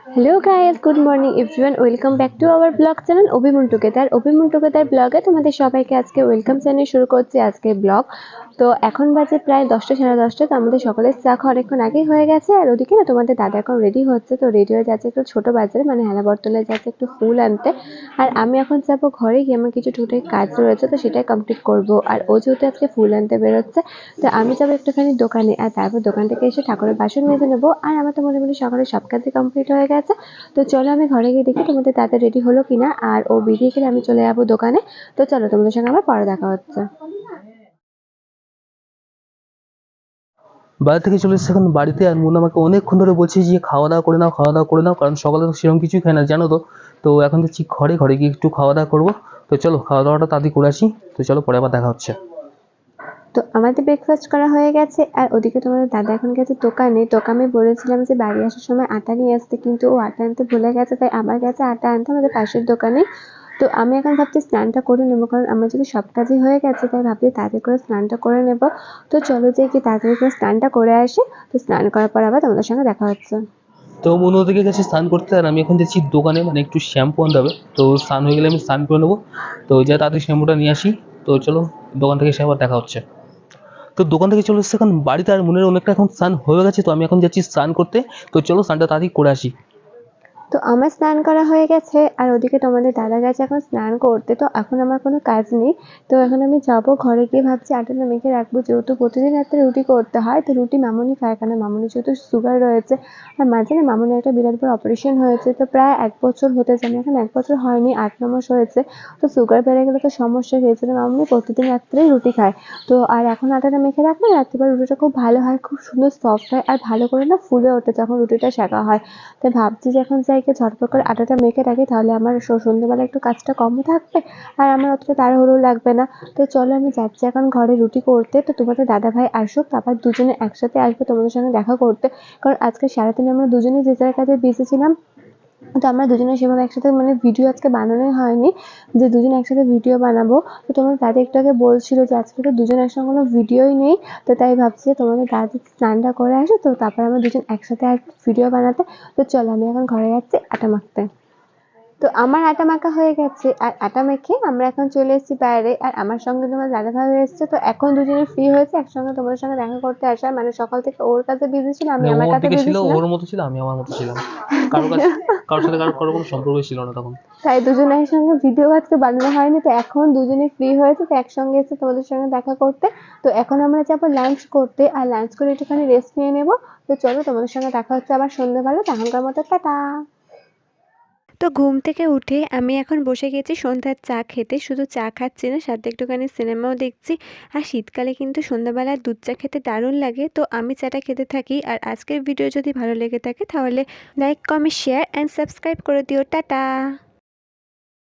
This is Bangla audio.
Hello guys, good morning everyone. Welcome back to our vlog channel Abhimon together. Abhimon together ব্লগে তোমাদের সবাইকে আজকে ওয়েলকাম জানিয়ে শুরু করছি আজকে ব্লগ। তো এখন বাজে প্রায় 10টা সাড়ে 10টা। তো আমাদের সকালের চা খাওয়া অনেকক্ষণ আগেই হয়ে গেছে। আর ওদিকে না তোমাদের দাদা এখন রেডি হচ্ছে, তো রেডি হয়ে যাচ্ছে একটু ছোটো বাজারে, মানে হেলা বর্তলে যাচ্ছে একটু ফুল আনতে। আর আমি এখন যাবো ঘরে গিয়ে, আমার কিছু টুকটাক কাজ রয়েছে তো সেটাই কমপ্লিট করব। আর ও যেহেতু আজকে ফুল আনতে বেরোচ্ছে, তো আমি যাবো একটুখানি দোকানে, আর তারপর দোকান থেকে এসে ঠাকুরের বাসন মেজে নেবো। আর আমার তো মোটামুটি সকালে সব কাজই কমপ্লিট হয়ে গেছে। তো চলো আমি ঘরে গিয়ে দেখি তোমাদের দাদা রেডি হলো কিনা, আর ও বেরিয়ে গেলে আমি চলে যাবো দোকানে। তো চলো তোমাদের সঙ্গে আমার পরে দেখা হচ্ছে। বাড়ি থেকে চলে এসেছি এখন বাড়িতে। আর মুন আমাকে অনেকক্ষণ ধরে বলছে যে খাওয়া দাওয়া করে নাও, খাওয়া দাওয়া করে নাও, কারণ সকালে তো সেরকম কিছুই খাই না জানো তো। তো এখন দেখছি ঘরে ঘরে গিয়ে একটু খাওয়া দাওয়া করবো। তো চলো খাওয়া দাওয়াটা তাড়াতাড়ি করে আসি। তো চলো পরে আবার দেখা হচ্ছে। তো আমাদের ব্রেকফাস্ট করা হয়ে গেছে, আর ওদিকে তোমাদের দাদা এখন গেছে দোকানে। তোকে আমি বলেছিলাম যে বাড়ি আসার সময় আটা নিয়ে আসতে, কিন্তু ও আটা আনতে ভুলে গেছে, তাই আবার গেছে আটা আনতে আমাদের পাশের দোকানে। তো আমি এখন ভাবছি স্নানটা করে নেবো, কারণ আমার যদি সব কাজই হয়ে গেছে তাই ভাবছি তাড়াতাড়ি করে স্নানটা করে নেবো। তো চলো যে কি তাড়াতাড়ি করে স্নানটা করে আসি। তো স্নান করার পর আবার তোমাদের সঙ্গে দেখা হচ্ছে। তো মন ওদিকে গেছে স্নান করতে, আর আমি এখন যাচ্ছি দোকানে, মানে একটু শ্যাম্পু আনতে হবে। তো স্নান হয়ে গেলে আমি স্নান করে নেবো। তো যা তাড়াতাড়ি শ্যাম্পুটা নিয়ে আসি। তো চলো দোকান থেকে এসে আবার দেখা হচ্ছে। তো দোকান থেকে চলে এসেছে এখন বাড়িতে, আর মনের অনেকটা এখন স্নান হয়ে গেছে। তো আমি এখন যাচ্ছি স্নান করতে। তো চলো স্নানটা তাড়াতাড়ি করে আসি। তো আমার স্নান করা হয়ে গেছে, আর ওদিকে তোমাদের দাদা গেছে এখন স্নান করতে। তো এখন আমার কোনো কাজ নেই। তো এখন আমি যাব ঘরে গিয়ে, ভাবছি আটাটা মেখে রাখবো, যেহেতু প্রতিদিন রাত্রে রুটি করতে হয়। তো রুটি মামুনি খায়, কারণ মামুনি যেহেতু সুগার রয়েছে। আর মাঝে না মামুনির একটা বিরাট বড় অপারেশন হয়েছে, তো প্রায় 1 বছর হতে জানি, এখন 1 বছর হয়নি, 8 9 মাস হয়েছে। তো সুগার বেড়ে গেলে তো সমস্যা হয়েছিল, মামুনি প্রতিদিন রাত্রেই রুটি খায়। তো আর এখন আটাটা মেখে রাখলে রাত্রিবেলা রুটিটা খুব ভালো হয়, খুব সুন্দর সফট হয়, আর ভালো করে না ফুলে ওঠে যখন রুটিটা সেঁকা হয়। তাই ভাবছি যে এখন যাই গিয়ে ঝটপট করে আটাটা মেখে রাখি, তাহলে আমার সন্ধ্যেবেলা একটু কাজটা কমও থাকবে, আর আমার অতটা তাড়াহুড়ো লাগবে না। তো চলো আমি যাচ্ছি এখন ঘরে রুটি করতে। তো তোমাদের দাদা ভাই আসুক, তারপর দুজনে একসাথে আসবো তোমাদের সঙ্গে দেখা করতে। কারণ আজকে সারাদিন আমরা দুজনেই যে যার কাজে বিজি ছিলাম। তো আমরা দুজনে সেভাবে একসাথে মানে ভিডিও আজকে বানানোই হয়নি, যে দুজনে একসাথে ভিডিও বানাবো। তো তোমাদের দাদা একটু আগে বলছিল যে আজকে তো দুজনে একসঙ্গে কোনো ভিডিওই নেই। তো তাই ভাবছি যে তোমাদের দাদা স্নানটা করে আসে, তো তারপর আমরা দুজন একসাথে আর ভিডিও বানাতে। তো চলো আমি এখন ঘরে যাচ্ছি আটা মাখতে। তো আমার আটা মাখা হয়ে গেছে, আর আটা মেখে আমরা এখন চলে এসেছি বাইরে। আর আমার সঙ্গে তোমার দাদা ভাই এসেছে, তো এখন দুজনে ফ্রি হয়েছে একসঙ্গে তোমাদের সঙ্গে দেখা করতে আসার। মানে সকাল থেকে ওর কাছে বিজি ছিল, আমি মানে ও আমার ওর কাছে দিকে বিজি ছিল, ছিলাম। ওর মতো ছিল, আমি আমার মতো ছিলাম। কারো কাছে কারোর সাথে কারো কোনো সম্পর্কই ছিল না তখন। তাই দুজনে একসঙ্গে ভিডিও আজকে বানানো হয়নি। তো এখন দুজনে ফ্রি হয়েছে, তো একসঙ্গে এসে তোমাদের সঙ্গে দেখা করতে। তো এখন আমরা যাবো লাঞ্চ করতে, আর লাঞ্চ করে একটুখানি রেস্ট নিয়ে নেবো। তো চলো তোমাদের সঙ্গে দেখা হচ্ছে আবার সন্ধ্যেবেলা। তখনকার মতো টাটা। তো ঘুম থেকে উঠে আমি এখন বসে গেছি সন্ধ্যার চা খেতে। শুধু চা খাচ্ছি না, সাথে একটুখানি সিনেমাও দেখছি। আর শীতকালে কিন্তু সন্ধ্যাবেলায় দুধ চা খেতে দারুণ লাগে, তো আমি চাটা খেতে থাকি। আর আজকের ভিডিও যদি ভালো লেগে থাকে তাহলে like comment share and subscribe করে দিও। টাটা।